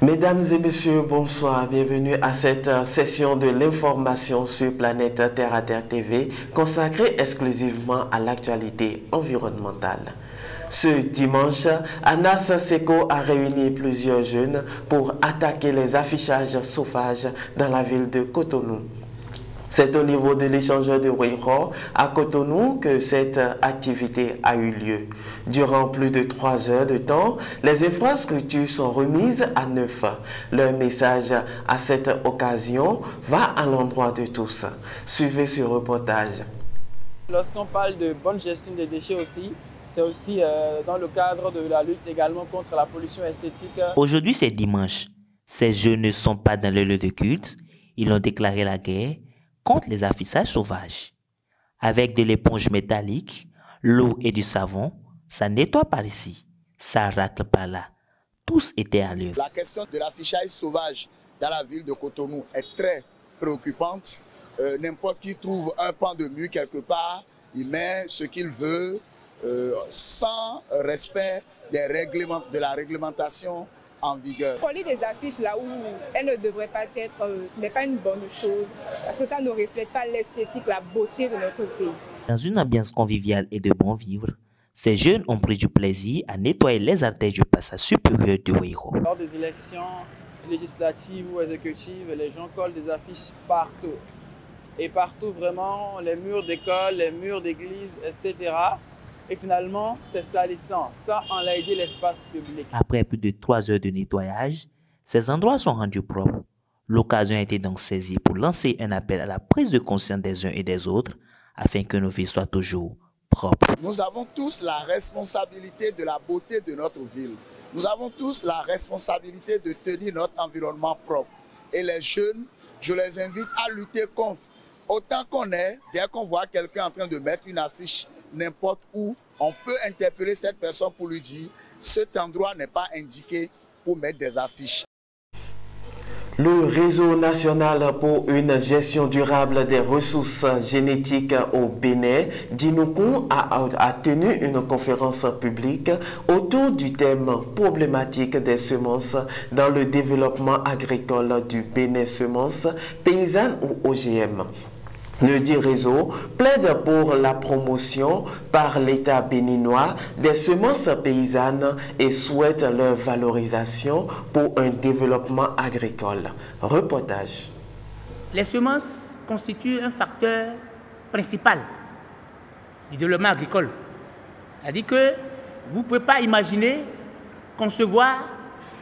Mesdames et messieurs, bonsoir. Bienvenue à cette session de l'information sur Planète Terre à Terre TV consacrée exclusivement à l'actualité environnementale. Ce dimanche, Anas Seko a réuni plusieurs jeunes pour attaquer les affichages sauvages dans la ville de Cotonou. C'est au niveau de l'échangeur de Ouéro à Cotonou que cette activité a eu lieu. Durant plus de 3 heures de temps, les infrastructures sont remises à neuf. Leur message à cette occasion va à l'endroit de tous. Suivez ce reportage. Lorsqu'on parle de bonne gestion des déchets aussi, c'est aussi dans le cadre de la lutte également contre la pollution esthétique. Aujourd'hui, c'est dimanche. Ces jeunes ne sont pas dans le lieu de culte. Ils ont déclaré la guerre contre les affichages sauvages. Avec de l'éponge métallique, l'eau et du savon, ça nettoie par ici, ça racle par là. Tous étaient à l'œuvre. La question de l'affichage sauvage dans la ville de Cotonou est très préoccupante. N'importe qui trouve un pan de mur quelque part, il met ce qu'il veut sans respect de la réglementation en vigueur. Coller des affiches là où elles ne devraient pas être n'est pas une bonne chose parce que ça ne reflète pas l'esthétique, la beauté de notre pays. Dans une ambiance conviviale et de bon vivre, ces jeunes ont pris du plaisir à nettoyer les artères du passage supérieur de Ouéro. Lors des élections législatives ou exécutives, les gens collent des affiches partout. Et partout vraiment, les murs d'école, les murs d'église, etc. Et finalement, c'est salissant, ça enlaidir l'espace public. Après plus de 3 heures de nettoyage, ces endroits sont rendus propres. L'occasion a été donc saisie pour lancer un appel à la prise de conscience des uns et des autres afin que nos villes soient toujours propres. Nous avons tous la responsabilité de la beauté de notre ville. Nous avons tous la responsabilité de tenir notre environnement propre. Et les jeunes, je les invite à lutter contre. Autant qu'on est, dès qu'on voit quelqu'un en train de mettre une affiche n'importe où, on peut interpeller cette personne pour lui dire cet endroit n'est pas indiqué pour mettre des affiches. Le réseau national pour une gestion durable des ressources génétiques au Bénin, Dinoukou, a tenu une conférence publique autour du thème problématique des semences dans le développement agricole du Bénin, semences paysannes ou OGM. Le dit réseau plaide pour la promotion par l'État béninois des semences paysannes et souhaite leur valorisation pour un développement agricole. Reportage. Les semences constituent un facteur principal du développement agricole. C'est-à-dire que vous ne pouvez pas imaginer concevoir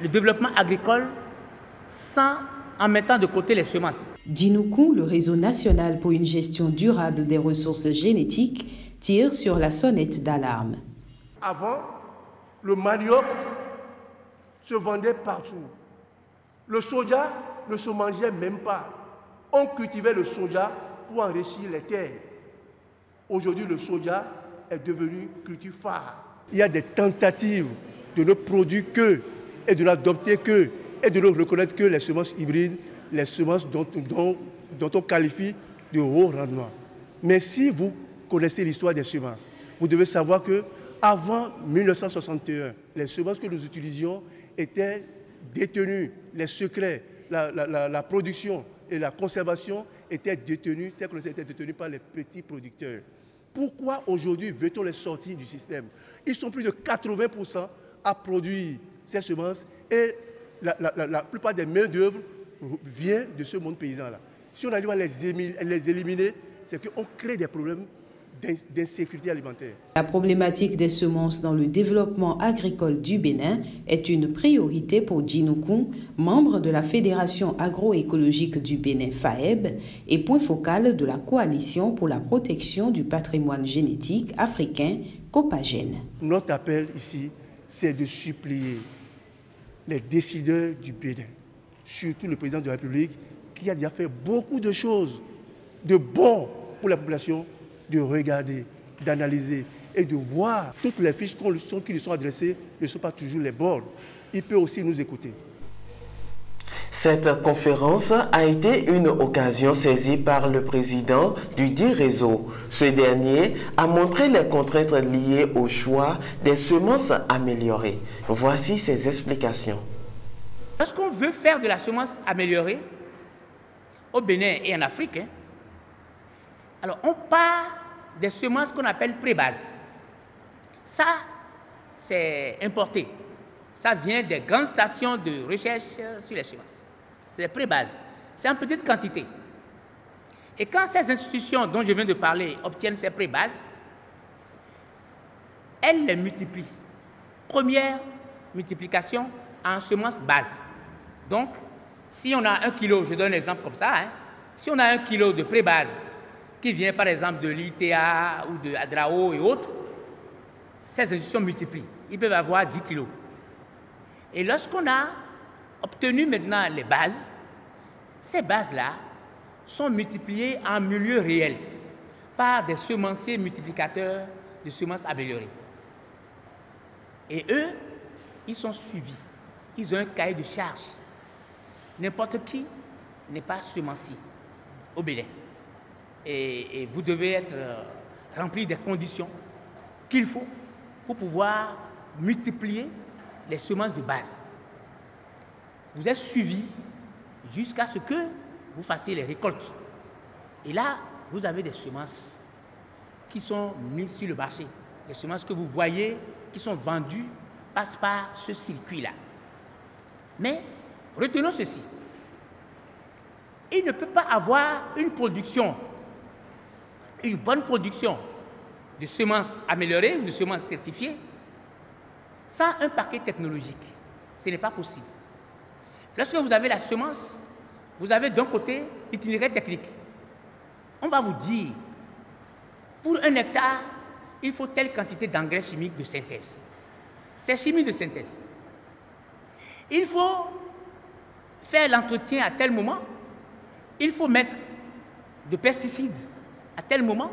le développement agricole en mettant de côté les semences. Dinoukou, le réseau national pour une gestion durable des ressources génétiques, tire sur la sonnette d'alarme. Avant, le manioc se vendait partout. Le soja ne se mangeait même pas. On cultivait le soja pour enrichir les terres. Aujourd'hui, le soja est devenu culture phare. Il y a des tentatives de ne produire que, et de n'adopter que, et de ne reconnaître que les semences hybrides, les semences dont on qualifie de haut rendement. Mais si vous connaissez l'histoire des semences, vous devez savoir qu'avant 1961, les semences que nous utilisions étaient détenues, les secrets, la production et la conservation étaient détenus, ces connaissances étaient détenues par les petits producteurs. Pourquoi aujourd'hui veut-on les sortir du système? Ils sont plus de 80% à produire ces semences et la plupart des main-d'œuvre vient de ce monde paysan-là. Si on arrive à les éliminer, c'est qu'on crée des problèmes d'insécurité alimentaire. La problématique des semences dans le développement agricole du Bénin est une priorité pour Dinoukou, membre de la Fédération agroécologique du Bénin FAEB et point focal de la Coalition pour la protection du patrimoine génétique africain COPAGEN. Notre appel ici, c'est de supplier les décideurs du Bénin, surtout le président de la République, qui a déjà fait beaucoup de choses de bon pour la population, de regarder, d'analyser et de voir toutes les fiches qui lui sont adressées ne sont pas toujours les bonnes. Il peut aussi nous écouter. Cette conférence a été une occasion saisie par le président du dit réseau. Ce dernier a montré les contraintes liées au choix des semences améliorées. Voici ses explications. Lorsqu'on veut faire de la semence améliorée au Bénin et en Afrique, alors on part des semences qu'on appelle pré-base. Ça, c'est importé. Ça vient des grandes stations de recherche sur les semences. C'est des pré-bases. C'est en petite quantité. Et quand ces institutions dont je viens de parler obtiennent ces pré-bases, elles les multiplient. Première multiplication en semences base. Donc, si on a 1 kilo, je donne un exemple comme ça, si on a 1 kilo de pré-base qui vient par exemple de l'ITA ou de Adrao et autres, ces institutions multiplient. Ils peuvent avoir 10 kilos. Et lorsqu'on a obtenu maintenant les bases, ces bases-là sont multipliées en milieu réel par des semenciers multiplicateurs de semences améliorées. Et eux, ils sont suivis. Ils ont un cahier de charge. N'importe qui n'est pas semencier au Bénin. Et vous devez être rempli des conditions qu'il faut pour pouvoir multiplier les semences de base. Vous êtes suivi jusqu'à ce que vous fassiez les récoltes. Et là, vous avez des semences qui sont mises sur le marché. Les semences que vous voyez, qui sont vendues, passent par ce circuit-là. Mais retenons ceci. Il ne peut pas avoir une production, une bonne production de semences améliorées ou de semences certifiées sans un paquet technologique. Ce n'est pas possible. Lorsque vous avez la semence, vous avez d'un côté l'itinéraire technique. On va vous dire, pour 1 hectare, il faut telle quantité d'engrais chimiques de synthèse. C'est chimie de synthèse. Il faut faire l'entretien à tel moment. Il faut mettre de pesticides à tel moment.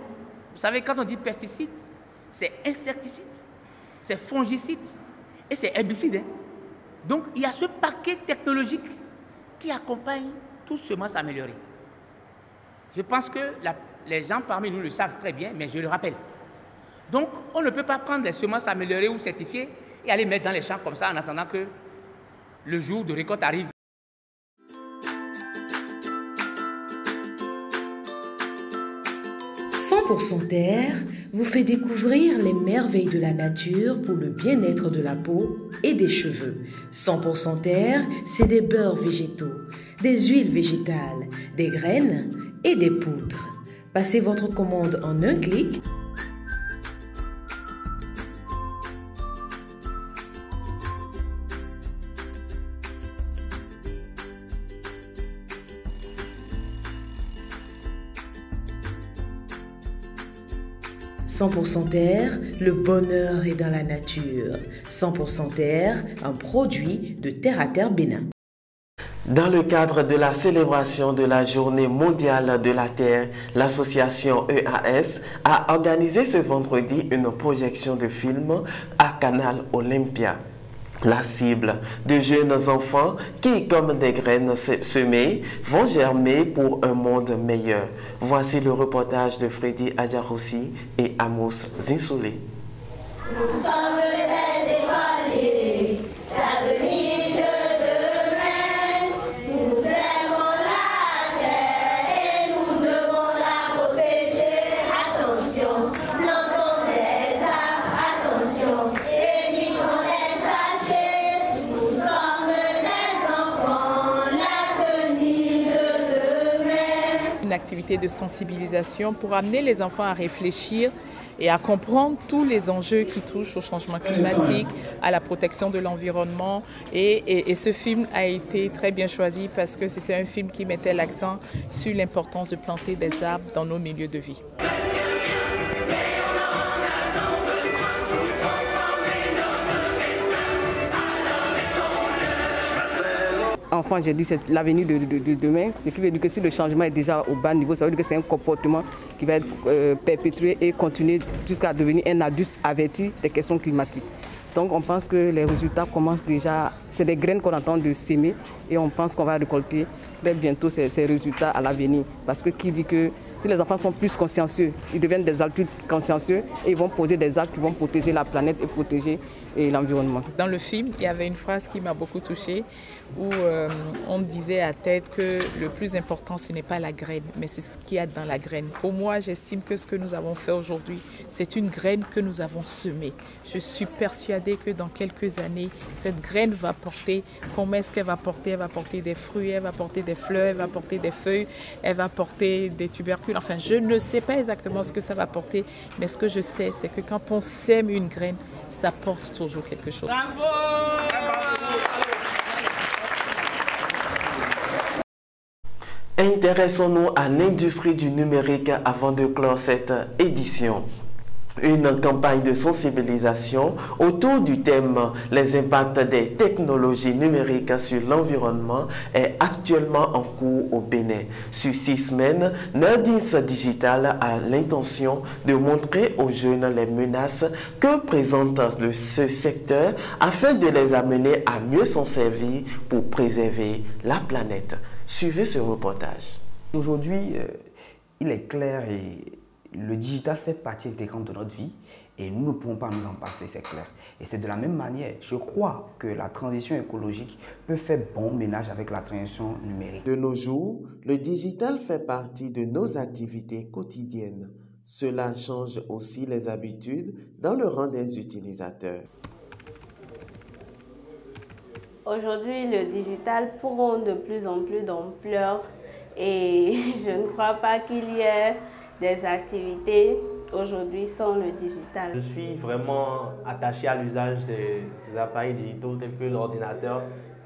Vous savez, quand on dit pesticides, c'est insecticides, c'est fongicides et c'est herbicides. Donc, il y a ce paquet technologique qui accompagne toutes semences améliorées. Je pense que les gens parmi nous le savent très bien, mais je le rappelle. Donc, on ne peut pas prendre les semences améliorées ou certifiées et aller mettre dans les champs comme ça en attendant que le jour de récolte arrive. « 100% Terre » vous fait découvrir les merveilles de la nature pour le bien-être de la peau et des cheveux. 100% Terre, c'est des beurres végétaux, des huiles végétales, des graines et des poudres. Passez votre commande en un clic. « 100% Terre, le bonheur est dans la nature. 100% Terre, un produit de Terre à Terre Bénin. » Dans le cadre de la célébration de la Journée mondiale de la Terre, l'association EAS a organisé ce vendredi une projection de film à Canal Olympia. La cible de jeunes enfants qui, comme des graines semées, vont germer pour un monde meilleur. Voici le reportage de Freddy Adjaroussi et Amos Zinsoulé. Nous sommes les étoilés, l'avenir de demain. Nous aimons la terre et nous devons la protéger. Attention, plantons des arbres, attention, évitons les sachets. Nous sommes des enfants, l'avenir de demain. Une activité de sensibilisation pour amener les enfants à réfléchir et à comprendre tous les enjeux qui touchent au changement climatique, à la protection de l'environnement. Et ce film a été très bien choisi parce que c'était un film qui mettait l'accent sur l'importance de planter des arbres dans nos milieux de vie. Enfant, j'ai dit c'est l'avenir de demain, ce qui veut dire que si le changement est déjà au bas niveau, ça veut dire que c'est un comportement qui va être perpétué et continuer jusqu'à devenir un adulte averti des questions climatiques. Donc on pense que les résultats commencent déjà, c'est des graines qu'on attend de s'aimer et on pense qu'on va récolter très bientôt ces résultats à l'avenir. Parce que qui dit que Si les enfants sont plus consciencieux, ils deviennent des adultes consciencieux et ils vont poser des actes qui vont protéger la planète et protéger l'environnement. Dans le film, il y avait une phrase qui m'a beaucoup touchée où on disait à tête que le plus important, ce n'est pas la graine, mais c'est ce qu'il y a dans la graine. Pour moi, j'estime que ce que nous avons fait aujourd'hui, c'est une graine que nous avons semée. Je suis persuadée que dans quelques années, cette graine va porter. Comment est-ce qu'elle va porter? Elle va porter des fruits, elle va porter des fleurs, elle va porter des feuilles, elle va porter des tubercules. Enfin, je ne sais pas exactement ce que ça va porter, mais ce que je sais, c'est que quand on sème une graine, ça porte toujours quelque chose. Bravo! Intéressons-nous à l'industrie du numérique avant de clore cette édition. Une campagne de sensibilisation autour du thème « Les impacts des technologies numériques sur l'environnement » est actuellement en cours au Bénin. Sur 6 semaines, Nerdis Digital a l'intention de montrer aux jeunes les menaces que présente ce secteur afin de les amener à mieux s'en servir pour préserver la planète. Suivez ce reportage. Aujourd'hui, il est clair et le digital fait partie intégrante de notre vie et nous ne pouvons pas nous en passer, c'est clair. Et c'est de la même manière, je crois que la transition écologique peut faire bon ménage avec la transition numérique. De nos jours, le digital fait partie de nos activités quotidiennes. Cela change aussi les habitudes dans le rang des utilisateurs. Aujourd'hui, le digital prend de plus en plus d'ampleur et je ne crois pas qu'il y ait des activités aujourd'hui sans le digital. Je suis vraiment attaché à l'usage de ces appareils digitaux tels que l'ordinateur.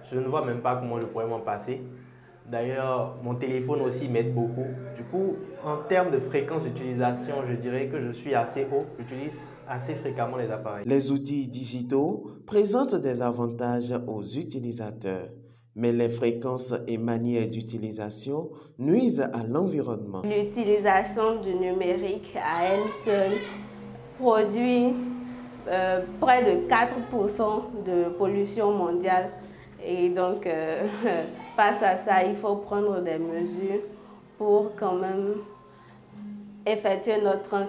Je ne vois même pas comment je pourrais m'en passer. D'ailleurs, mon téléphone aussi m'aide beaucoup. Du coup, en termes de fréquence d'utilisation, je dirais que je suis assez haut. J'utilise assez fréquemment les appareils. Les outils digitaux présentent des avantages aux utilisateurs. Mais les fréquences et manières d'utilisation nuisent à l'environnement. L'utilisation du numérique à elle seule produit près de 4% de pollution mondiale. Et donc, face à ça, il faut prendre des mesures pour quand même effectuer notre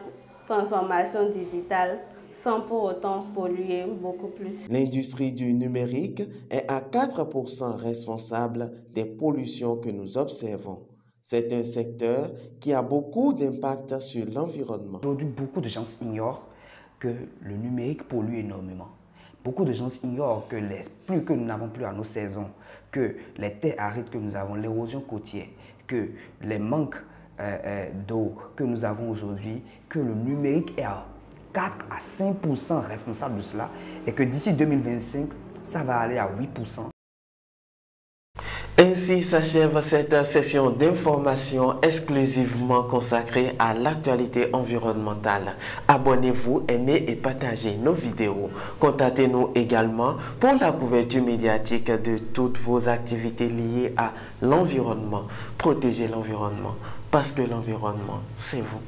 transformation digitale sans pour autant polluer beaucoup plus. L'industrie du numérique est à 4% responsable des pollutions que nous observons. C'est un secteur qui a beaucoup d'impact sur l'environnement. Aujourd'hui, beaucoup de gens ignorent que le numérique pollue énormément. Beaucoup de gens ignorent que les pluies que nous n'avons plus à nos saisons, que les terres arides que nous avons, l'érosion côtière, que les manques d'eau que nous avons aujourd'hui, que le numérique est à 4 à 5% responsable de cela et que d'ici 2025, ça va aller à 8%. Ainsi s'achève cette session d'information exclusivement consacrée à l'actualité environnementale. Abonnez-vous, aimez et partagez nos vidéos. Contactez-nous également pour la couverture médiatique de toutes vos activités liées à l'environnement. Protégez l'environnement parce que l'environnement, c'est vous.